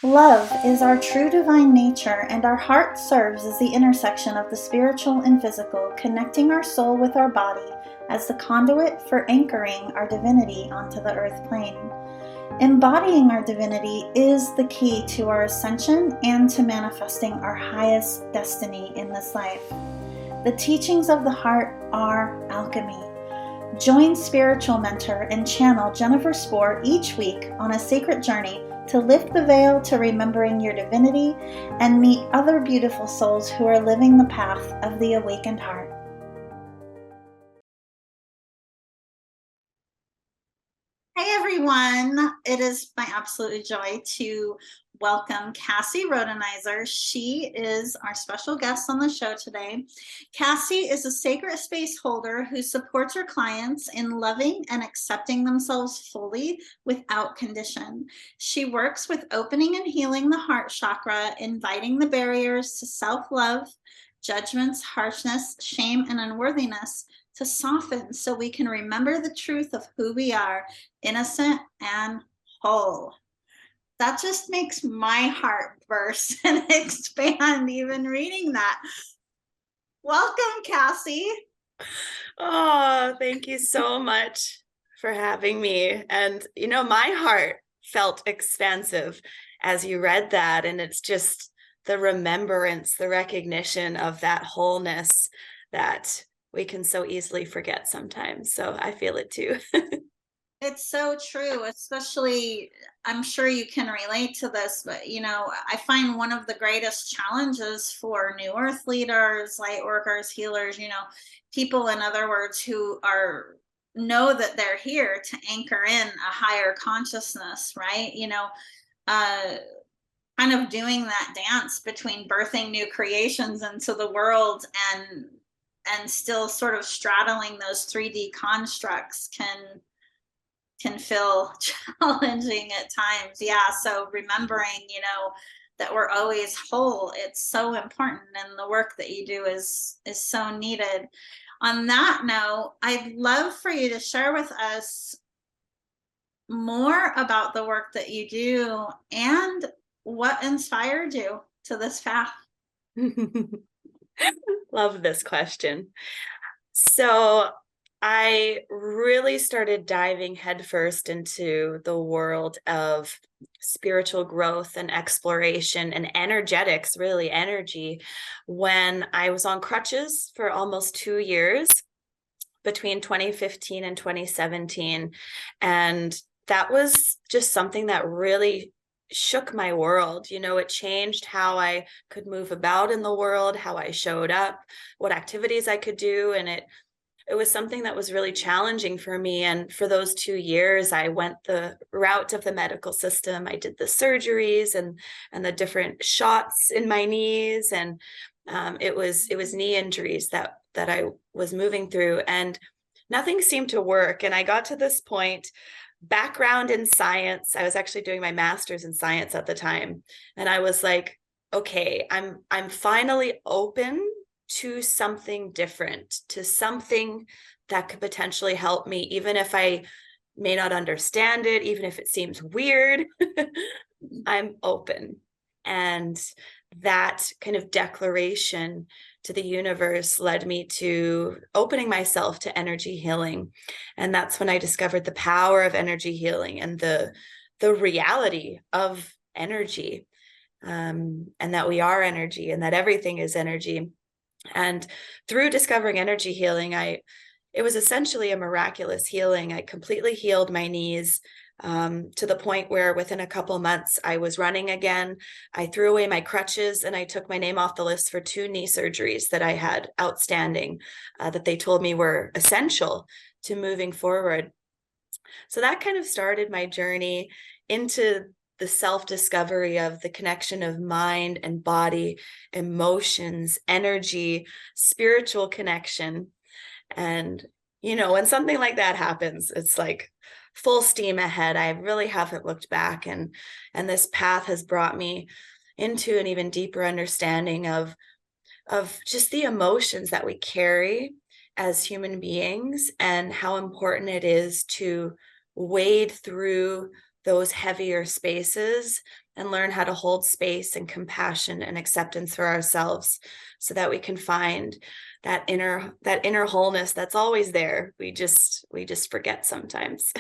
Love is our true divine nature, and our heart serves as the intersection of the spiritual and physical, connecting our soul with our body as the conduit for anchoring our divinity onto the earth plane. Embodying our divinity is the key to our ascension and to manifesting our highest destiny in this life. The teachings of the heart are alchemy. Join spiritual mentor and channel Jennifer Spohr each week on a sacred journey to lift the veil to remembering your divinity and meet other beautiful souls who are living the path of the awakened heart. Hey everyone, it is my absolute joy to welcome Kassie Rhodenizer. She is our special guest on the show today. Kassie is a sacred space holder who supports her clients in loving and accepting themselves fully without condition. She works with opening and healing the heart chakra, inviting the barriers to self-love, judgments, harshness, shame, and unworthiness to soften so we can remember the truth of who we are, innocent and whole. That just makes my heart burst and expand even reading that. Welcome, Kassie. Oh, thank you so much for having me. And, my heart felt expansive as you read that. And it's just the remembrance, the recognition of that wholeness that we can so easily forget sometimes. So I feel it too. It's so true, especially I'm sure you can relate to this, but I find one of the greatest challenges for new earth leaders, light workers, healers, people, in other words, who know that they're here to anchor in a higher consciousness, right? Uh kind of doing that dance between birthing new creations into the world and still sort of straddling those 3D constructs can feel challenging at times. Yeah. So remembering, that we're always whole, it's so important. And the work that you do is so needed. On that note, I'd love for you to share with us more about the work that you do and what inspired you to this path. Love this question. So I really started diving headfirst into the world of spiritual growth and exploration and energetics, really energy, when I was on crutches for almost 2 years between 2015 and 2017. And that was just something that really shook my world. It changed how I could move about in the world, how I showed up, what activities I could do. And it was something that was really challenging for me. And for those 2 years, I went the route of the medical system. I did the surgeries and the different shots in my knees. And it was knee injuries that I was moving through, and nothing seemed to work. And I got to this point, background in science. I was actually doing my master's in science at the time. And I was like, okay, I'm finally open to something different, to something that could potentially help me, even if I may not understand it, even if it seems weird. I'm open. And that kind of declaration to the universe led me to opening myself to energy healing. And that's when I discovered the power of energy healing and the reality of energy, and that we are energy and that everything is energy. And through discovering energy healing, it was essentially a miraculous healing. I completely healed my knees, to the point where within a couple months I was running again. I threw away my crutches and I took my name off the list for 2 knee surgeries that I had outstanding, that they told me were essential to moving forward. So that kind of started my journey into the self-discovery of the connection of mind and body, emotions, energy, spiritual connection. And, when something like that happens, it's like full steam ahead. I really haven't looked back. And this path has brought me into an even deeper understanding of just the emotions that we carry as human beings and how important it is to wade through those heavier spaces and learn how to hold space and compassion and acceptance for ourselves so that we can find that inner wholeness that's always there. We just forget sometimes.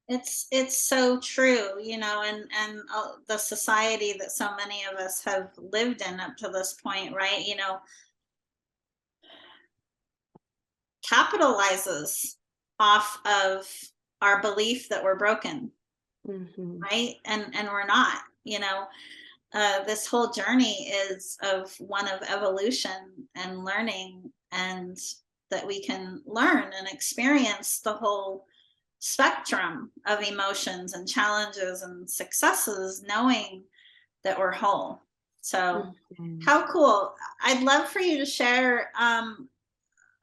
It's so true, and the society that so many of us have lived in up to this point, right? Capitalizes off of our belief that we're broken, Mm-hmm. right? And we're not. This whole journey is of one of evolution and learning, and that we can learn and experience the whole spectrum of emotions and challenges and successes, knowing that we're whole. So, Mm-hmm. how cool. I'd love for you to share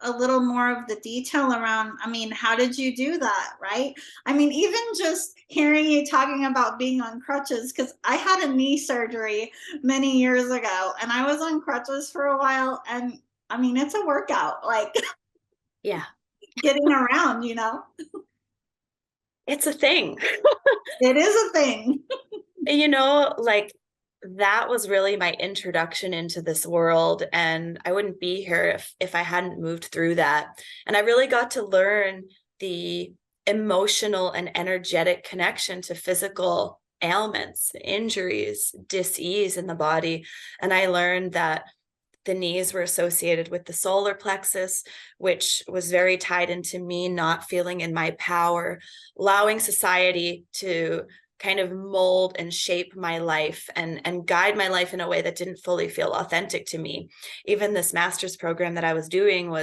a little more of the detail around, how did you do that, right? Even just hearing you talking about being on crutches, because I had a knee surgery many years ago and I was on crutches for a while. And it's a workout, like Yeah, getting around, it's a thing. it is a thing. Like that was really my introduction into this world, and I wouldn't be here if I hadn't moved through that. And I really got to learn the emotional and energetic connection to physical ailments, injuries, dis-ease in the body. And I learned that the knees were associated with the solar plexus, which was very tied into me not feeling in my power, allowing society to kind of mold and shape my life and guide my life in a way that didn't fully feel authentic to me. Even this master's program that I was doing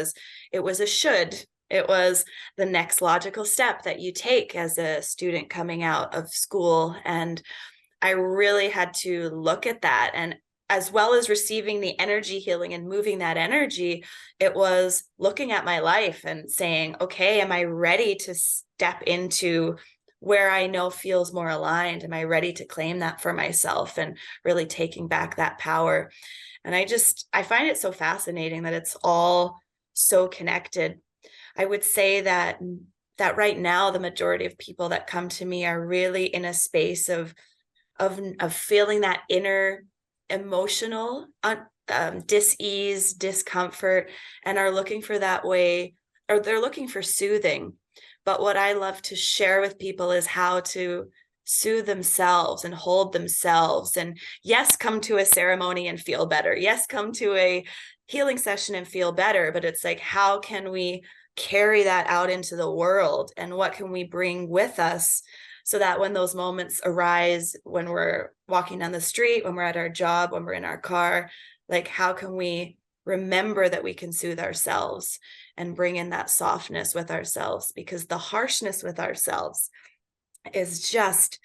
it was a should. It was the next logical step that you take as a student coming out of school. And I really had to look at that. And as well as receiving the energy healing and moving that energy, it was looking at my life and saying, okay, am I ready to step into where I know feels more aligned? Am I ready to claim that for myself and really taking back that power? And I find it so fascinating that it's all so connected. I would say that right now, the majority of people that come to me are really in a space of feeling that inner emotional dis-ease, discomfort, and are looking for that way, or they're looking for soothing. But what I love to share with people is how to soothe themselves and hold themselves. And yes, come to a ceremony and feel better. Yes, come to a healing session and feel better. But it's like, how can we carry that out into the world? And what can we bring with us so that when those moments arise, when we're walking down the street, when we're at our job, when we're in our car, like how can we remember that we can soothe ourselves and bring in that softness with ourselves? Because the harshness with ourselves is just,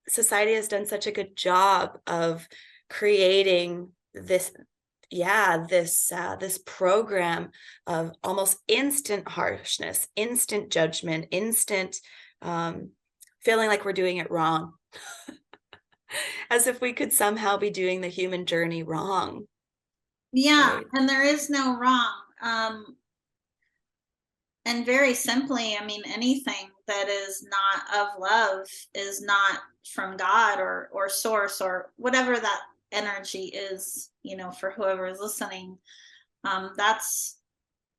society has done such a good job of creating this this program of almost instant harshness, instant judgment, instant feeling like we're doing it wrong, as if we could somehow be doing the human journey wrong. Yeah, Right. and there is no wrong. And very simply, anything that is not of love is not from God or source or whatever that energy is, for whoever is listening. That's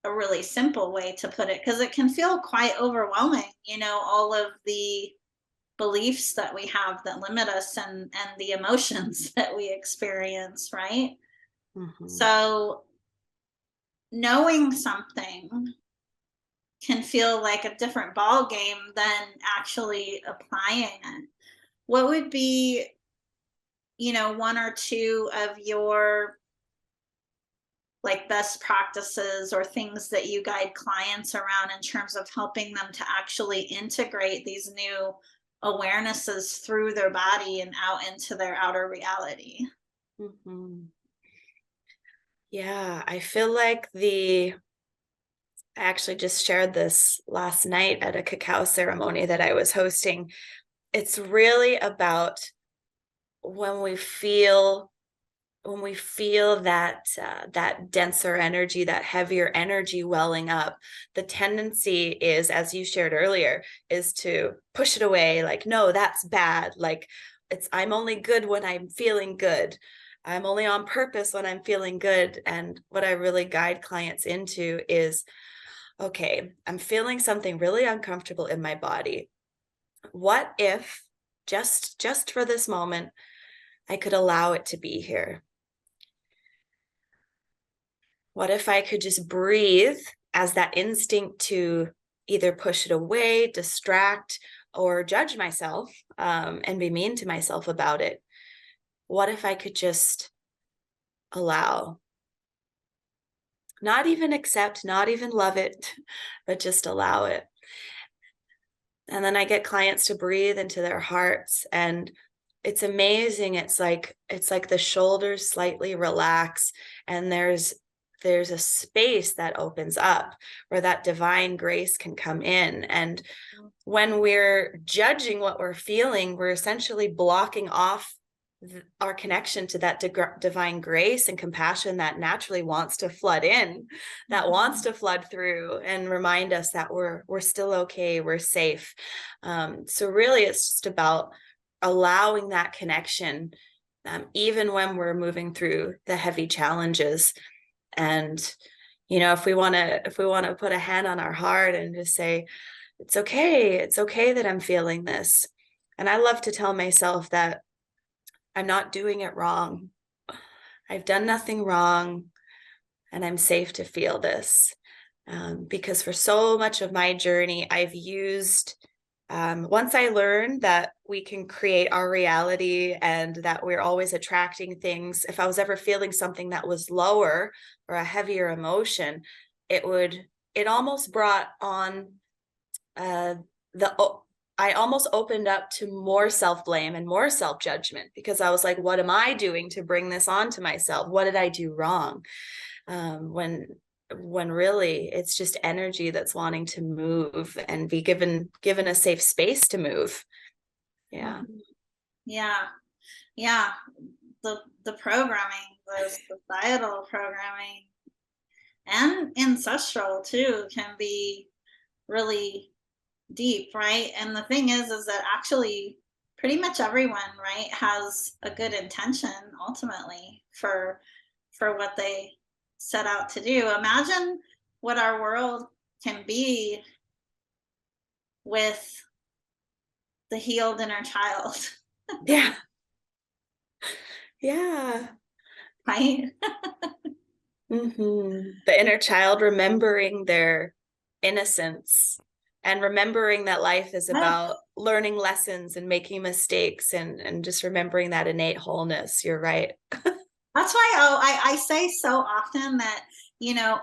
a really simple way to put it, because it can feel quite overwhelming, all of the beliefs that we have that limit us, and the emotions that we experience, right? Mm-hmm. So knowing something can feel like a different ball game than actually applying it. What would be, one or two of your like best practices or things that you guide clients around in terms of helping them to actually integrate these new awarenesses through their body and out into their outer reality? Mm-hmm. Yeah, I feel like I actually just shared this last night at a cacao ceremony that I was hosting. It's really about when we feel when we feel that that denser energy, that heavier energy welling up, the tendency is, as you shared earlier, is to push it away. Like, no, that's bad. Like, I'm only good when I'm feeling good. I'm only on purpose when I'm feeling good. And what I really guide clients into is, okay, I'm feeling something really uncomfortable in my body. What if just for this moment, I could allow it to be here? What if I could just breathe as that instinct to either push it away, distract, or judge myself, and be mean to myself about it? What if I could just allow? Not even accept, not even love it, but just allow it. And then I get clients to breathe into their hearts, and it's amazing. It's like the shoulders slightly relax, and there's a space that opens up where that divine grace can come in. And when we're judging what we're feeling, we're essentially blocking off our connection to that divine grace and compassion that naturally wants to flood in, that wants to flood through and remind us that we're still okay, we're safe. So really, it's just about allowing that connection, even when we're moving through the heavy challenges. And if we want to put a hand on our heart and just say, it's okay that I'm feeling this. And I love to tell myself that I'm not doing it wrong. I've done nothing wrong, and I'm safe to feel this. Because for so much of my journey, I've used, once I learned that we can create our reality and that we're always attracting things, if I was ever feeling something that was lower or a heavier emotion, it almost brought on I almost opened up to more self-blame and more self-judgment, because I was like, what am I doing to bring this on to myself? What did I do wrong? When really it's just energy that's wanting to move and be given a safe space to move. Yeah. Yeah. Yeah. The programming, the societal programming and ancestral too can be really deep, right? And the thing is that actually pretty much everyone, right, has a good intention ultimately for what they set out to do. Imagine what our world can be with the healed inner child. Yeah. Yeah. Right? The inner child remembering their innocence and remembering that life is Yeah. about learning lessons and making mistakes, and just remembering that innate wholeness. You're right. That's why I say so often that,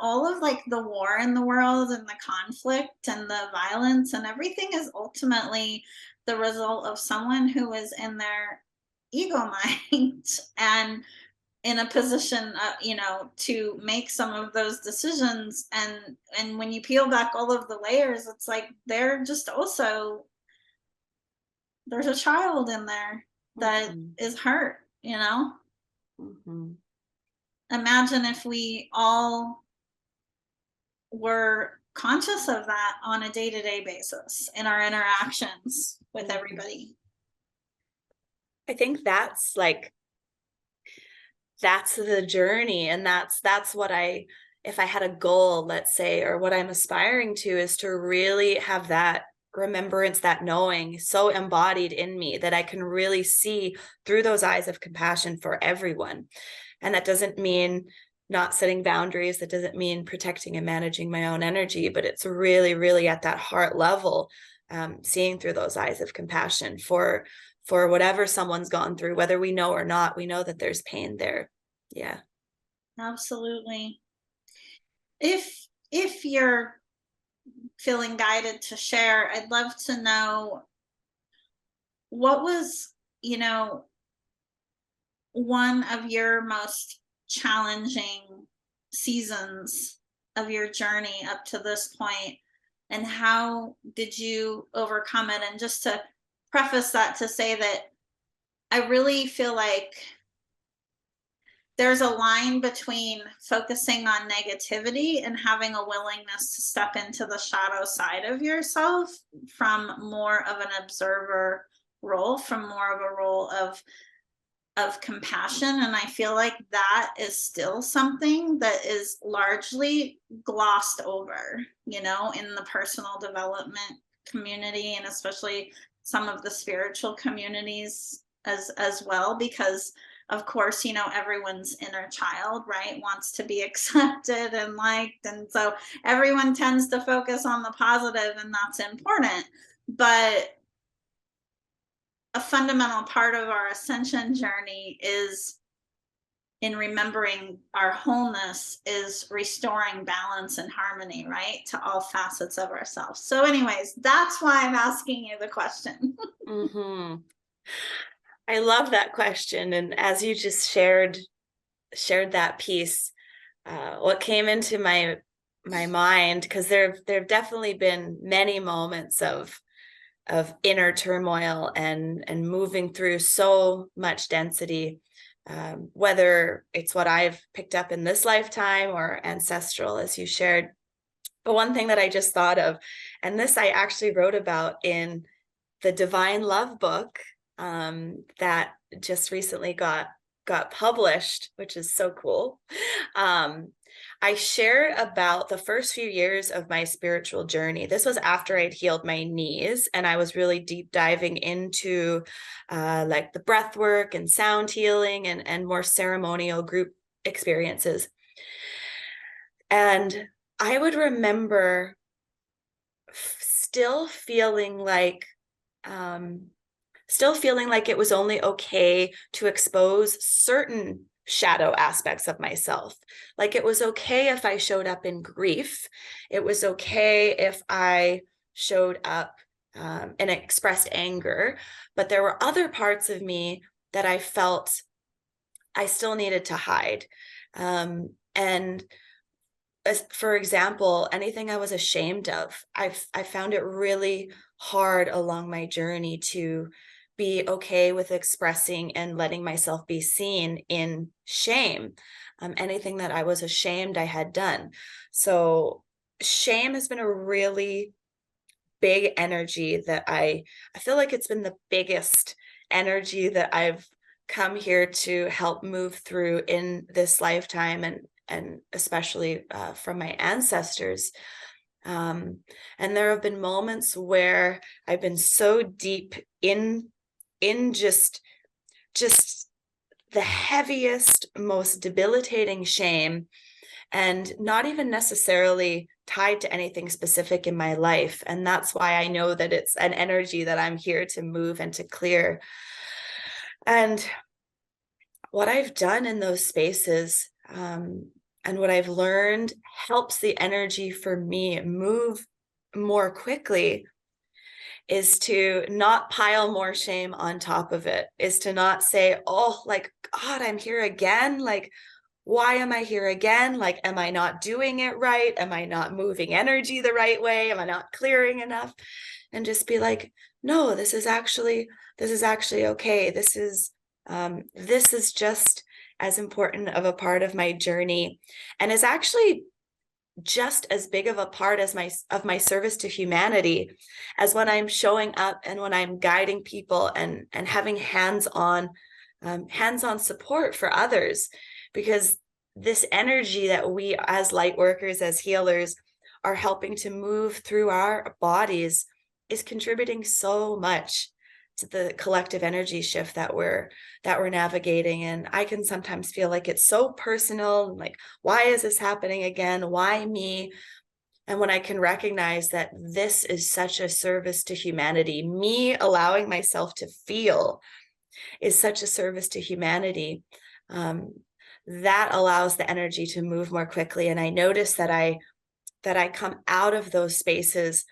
all of like the war in the world and the conflict and the violence and everything is ultimately the result of someone who is in their ego mind and in a position, to make some of those decisions. And when you peel back all of the layers, it's like they're just also, there's a child in there that Mhm. is hurt. Mhm. Imagine if we all were conscious of that on a day-to-day basis in our interactions with Mhm. everybody. I think that's the journey, and that's what if I had a goal, let's say, or what I'm aspiring to, is to really have that remembrance, that knowing so embodied in me that I can really see through those eyes of compassion for everyone. And that doesn't mean not setting boundaries, that doesn't mean protecting and managing my own energy, but it's really, really at that heart level, seeing through those eyes of compassion for whatever someone's gone through, whether we know or not. We know that there's pain there. Yeah. Absolutely. If you're feeling guided to share, I'd love to know what was, one of your most challenging seasons of your journey up to this point, and how did you overcome it? And just to preface that, to say that I really feel like there's a line between focusing on negativity and having a willingness to step into the shadow side of yourself from more of an observer role, from more of a role of compassion. And I feel like that is still something that is largely glossed over, you know, in the personal development community, and especially some of the spiritual communities as well, because of course, you know, everyone's inner child, right, wants to be accepted and liked, and so everyone tends to focus on the positive, and that's important. But a fundamental part of our ascension journey is in remembering our wholeness, is restoring balance and harmony, right, to all facets of ourselves. So anyways, that's why I'm asking you the question. Mm-hmm. I love that question. And as you just shared that piece, what came into my mind, because there've definitely been many moments of inner turmoil and moving through so much density, whether it's what I've picked up in this lifetime or ancestral, as you shared. But one thing that I just thought of, and this I actually wrote about in the Divine Love book, that just recently got published, which is so cool. I shared about the first few years of my spiritual journey. This was after I'd healed my knees, and I was really deep diving into like the breath work and sound healing and more ceremonial group experiences. And I would remember still feeling like it was only okay to expose certain shadow aspects of myself. Like it was okay if I showed up in grief. It was okay if I showed up and expressed anger. But there were other parts of me that I felt I still needed to hide. And for example, anything I was ashamed of, I found it really hard along my journey to be okay with expressing and letting myself be seen in shame. Anything that I was ashamed I had done. So shame has been a really big energy that I feel like it's been the biggest energy that I've come here to help move through in this lifetime, and especially from my ancestors. And there have been moments where I've been so deep in just the heaviest, most debilitating shame, and not even necessarily tied to anything specific in my life. And that's why I know that it's an energy that I'm here to move and to clear. And what I've done in those spaces, and what I've learned helps the energy for me move more quickly, is to not pile more shame on top of it, is to not say, oh, like, God, I'm here again. Like, why am I here again? Like, am I not doing it right? Am I not moving energy the right way? Am I not clearing enough? And just be like, no, this is actually okay. This is just as important of a part of my journey, and is actually just as big of a part as my service to humanity, as when I'm showing up and when I'm guiding people and having hands-on support for others. Because this energy that we as light workers, as healers, are helping to move through our bodies is contributing so much to the collective energy shift that we're navigating. And I can sometimes feel like it's so personal, like, why is this happening again? Why me? And when I can recognize that this is such a service to humanity, me allowing myself to feel is such a service to humanity, that allows the energy to move more quickly. And I notice that I come out of those spaces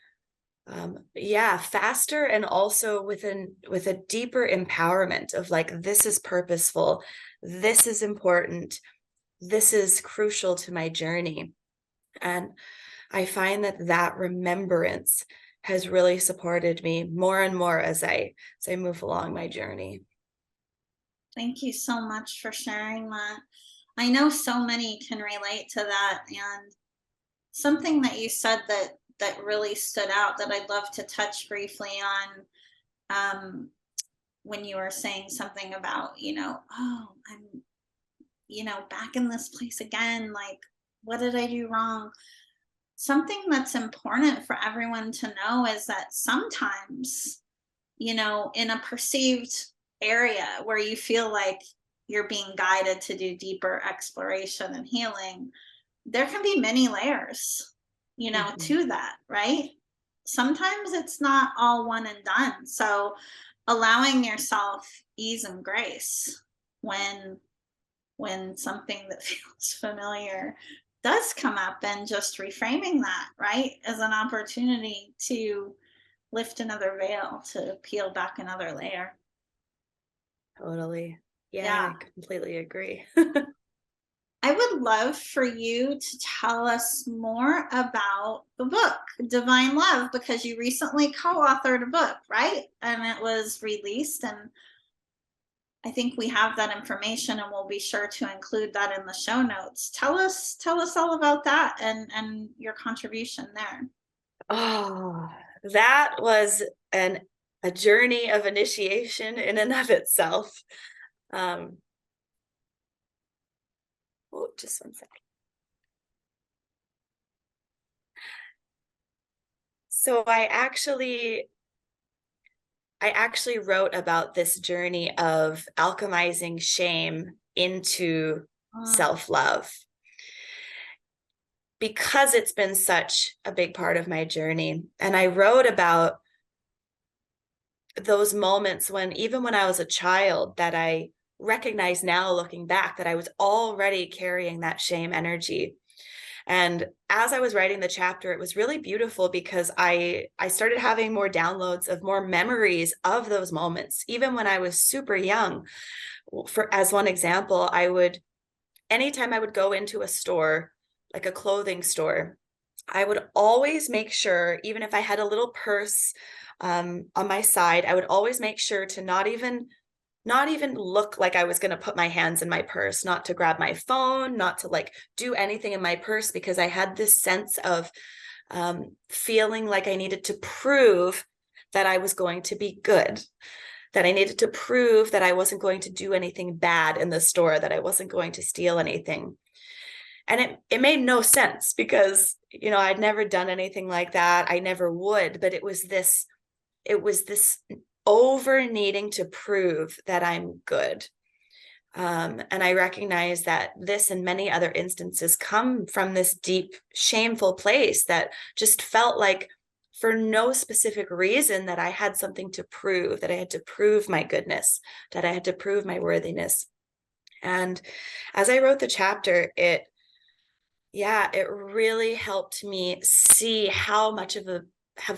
faster, and also with a deeper empowerment of like, this is purposeful, this is important, this is crucial to my journey. And I find that remembrance has really supported me more and more as I move along my journey. Thank you so much for sharing that. I know so many can relate to that. And something that you said that really stood out that I'd love to touch briefly on, when you were saying something about, oh, I'm, back in this place again. Like, what did I do wrong? Something that's important for everyone to know is that sometimes, in a perceived area where you feel like you're being guided to do deeper exploration and healing, there can be many layers, Mhm. to that, right? Sometimes it's not all one and done. So allowing yourself ease and grace when something that feels familiar does come up, and just reframing that, right, as an opportunity to lift another veil, to peel back another layer. Totally. Yeah, Yeah. I completely agree. I would love for you to tell us more about the book, Divine Love, because you recently co authored a book, right? And it was released. And I think we have that information, and we'll be sure to include that in the show notes. Tell us all about that, and your contribution there. Oh, that was an a journey of initiation in and of itself. Um, oh, just one second. So I actually wrote about this journey of alchemizing shame into Mm, self-love because it's been such a big part of my journey. And I wrote about those moments when, even when I was a child, that I recognize now looking back that I was already carrying that shame energy. And as I was writing the chapter, it was really beautiful because I started having more downloads of more memories of those moments, even when I was super young. For as one example, anytime I would go into a store, like a clothing store, I would always make sure, even if I had a little purse on my side, I would always make sure to not even look like I was going to put my hands in my purse, not to grab my phone, not to like do anything in my purse, because I had this sense of feeling like I needed to prove that I was going to be good, that I needed to prove that I wasn't going to do anything bad in the store, that I wasn't going to steal anything. And it made no sense because, I'd never done anything like that. I never would, but it was this over needing to prove that I'm good. And I recognize that this and many other instances come from this deep, shameful place that just felt like, for no specific reason, that I had something to prove, that I had to prove my goodness, that I had to prove my worthiness. And as I wrote the chapter, it really helped me see how much of a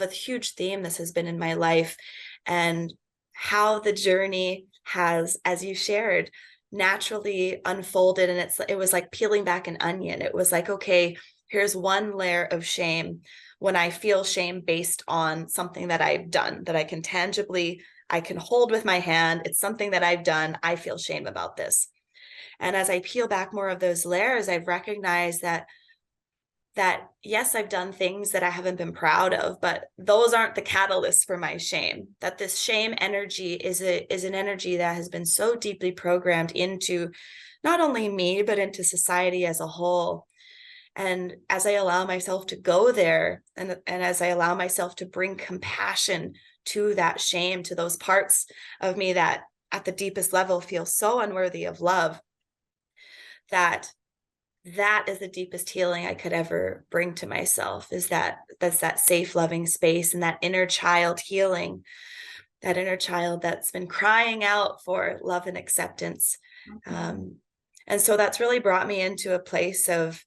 huge theme this has been in my life, and how the journey has, as you shared, naturally unfolded. And it was like peeling back an onion. It was like, okay, here's one layer of shame. When I feel shame based on something that I've done, that I can hold with my hand, it's something that I've done, I feel shame about this. And as I peel back more of those layers, I've recognized that yes, I've done things that I haven't been proud of, but those aren't the catalysts for my shame. That this shame energy is an energy that has been so deeply programmed into not only me, but into society as a whole. And as I allow myself to go there, and as I allow myself to bring compassion to that shame, to those parts of me that at the deepest level feel so unworthy of love, that is the deepest healing I could ever bring to myself, is that's that safe, loving space, and that inner child healing, that inner child that's been crying out for love and acceptance. mhm. Um, and so that's really brought me into a place of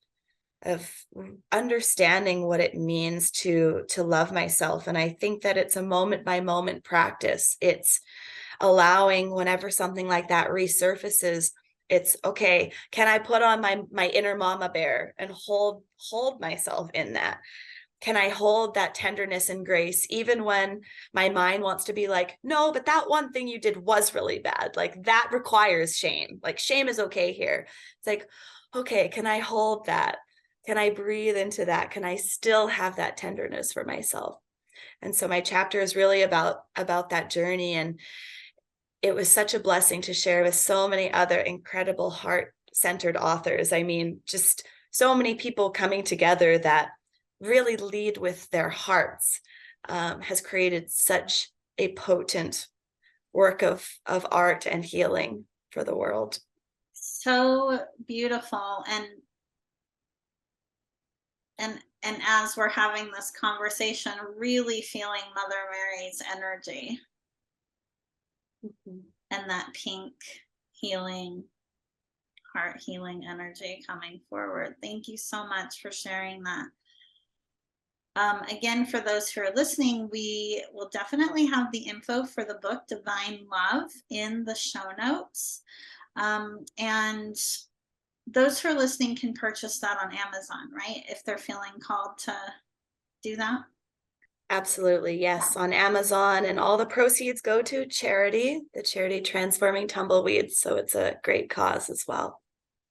understanding what it means to love myself. And I think that it's a moment by moment practice. It's allowing, whenever something like that resurfaces, it's okay, can I put on my inner mama bear and hold myself in that? can I hold that tenderness and grace even when my mind wants to be like, no, but that one thing you did was really bad. Like that requires shame. Like shame is okay here. It's like, okay, can I hold that? Can I breathe into that? Can I still have that tenderness for myself? And so my chapter is really about that journey. And it was such a blessing to share with so many other incredible heart-centered authors. I mean, just so many people coming together that really lead with their hearts, has created such a potent work of art and healing for the world. So beautiful. And as we're having this conversation, really feeling Mother Mary's energy Mhm. and that pink healing, heart healing energy coming forward. Thank you so much for sharing that. Again, for those who are listening, we will definitely have the info for the book Divine Love in the show notes. And those who are listening can purchase that on Amazon, right? If they're feeling called to do that. Absolutely, yes, on Amazon, and all the proceeds go to charity, the charity Transforming Tumbleweeds. So it's a great cause as well.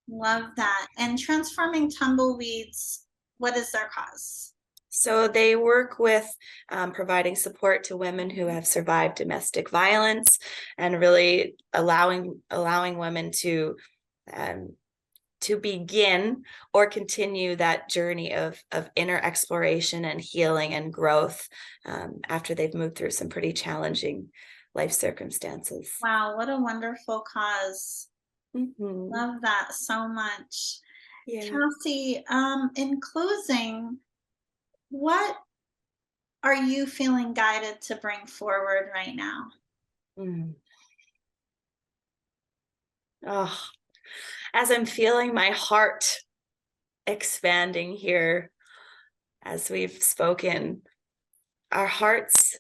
Love that. And Transforming Tumbleweeds, what is their cause? So they work with providing support to women who have survived domestic violence, and really allowing women um, to begin or continue that journey of inner exploration and healing and growth, after they've moved through some pretty challenging life circumstances. Wow, what a wonderful cause. Mm-hmm. Love that so much. Yeah. Kassie, in closing, what are you feeling guided to bring forward right now? Mm. Oh, as I'm feeling my heart expanding here, as we've spoken, our hearts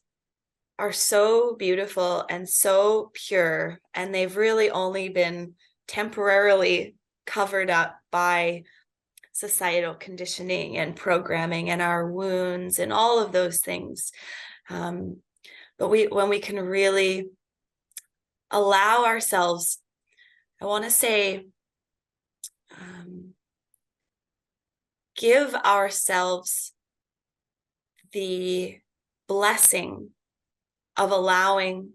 are so beautiful and so pure, and they've really only been temporarily covered up by societal conditioning and programming and our wounds and all of those things. But when we can really allow ourselves, I want to say, give ourselves the blessing of allowing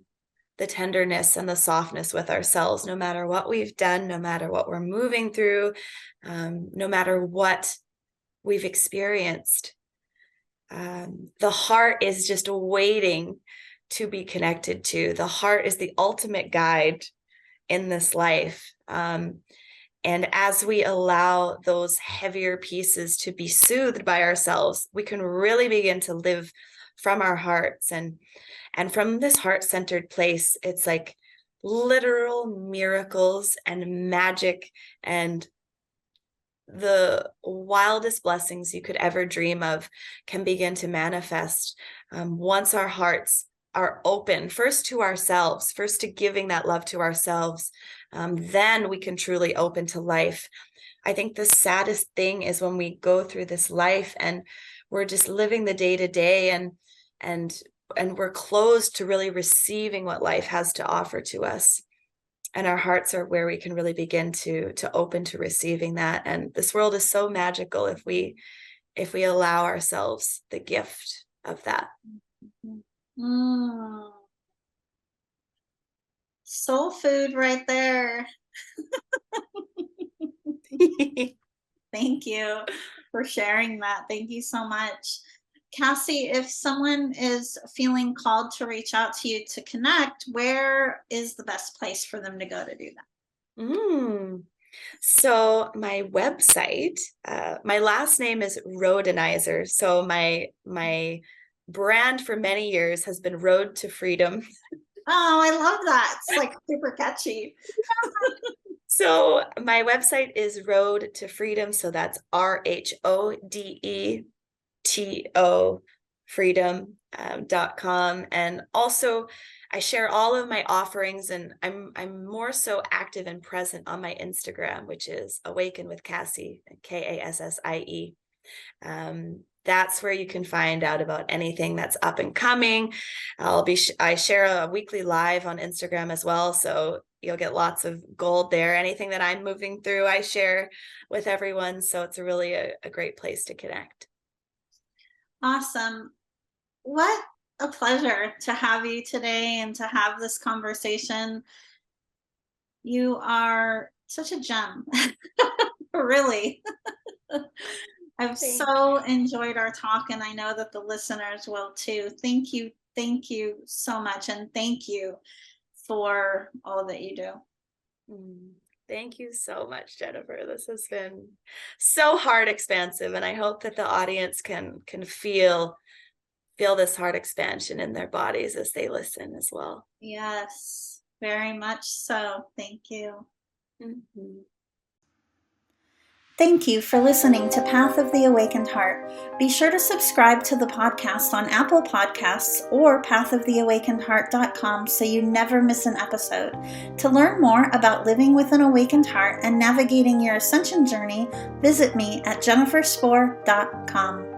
the tenderness and the softness with ourselves, no matter what we've done, no matter what we're moving through, no matter what we've experienced. The heart is just waiting to be connected to. The heart is the ultimate guide in this life. And as we allow those heavier pieces to be soothed by ourselves, we can really begin to live from our hearts. And from this heart-centered place, it's like literal miracles and magic and the wildest blessings you could ever dream of can begin to manifest, once our hearts are open, first to ourselves, first to giving that love to ourselves. Then we can truly open to life. I think the saddest thing is when we go through this life and we're just living the day to day, and we're closed to really receiving what life has to offer to us. And our hearts are where we can really begin to open to receiving that. And this world is so magical if we allow ourselves the gift of that. Mm, soul food right there. Thank you for sharing that. Thank you so much. Kassie, if someone is feeling called to reach out to you to connect, where is the best place for them to go to do that? So my website, my last name is Rhodenizer. So my brand for many years has been Road to Freedom. Oh, I love that. It's like super catchy. So my website is Road to Freedom. So that's RHODETO freedom.com. And also I share all of my offerings, and I'm more so active and present on my Instagram, which is Awaken with Kassie, Kassie. That's where you can find out about anything that's up and coming. I share a weekly live on Instagram as well, so you'll get lots of gold there. Anything that I'm moving through, I share with everyone, so it's really a great place to connect. Awesome. What a pleasure to have you today and to have this conversation. You are such a gem, really. I've so enjoyed our talk, and I know that the listeners will too. Thank you. Thank you so much. And thank you for all that you do. Thank you so much, Jennifer. This has been so heart expansive, and I hope that the audience can feel this heart expansion in their bodies as they listen as well. Yes, very much so. Thank you. Mm-hmm. Thank you for listening to Path of the Awakened Heart. Be sure to subscribe to the podcast on Apple Podcasts or pathoftheawakenedheart.com so you never miss an episode. To learn more about living with an awakened heart and navigating your ascension journey, visit me at jenniferspore.com.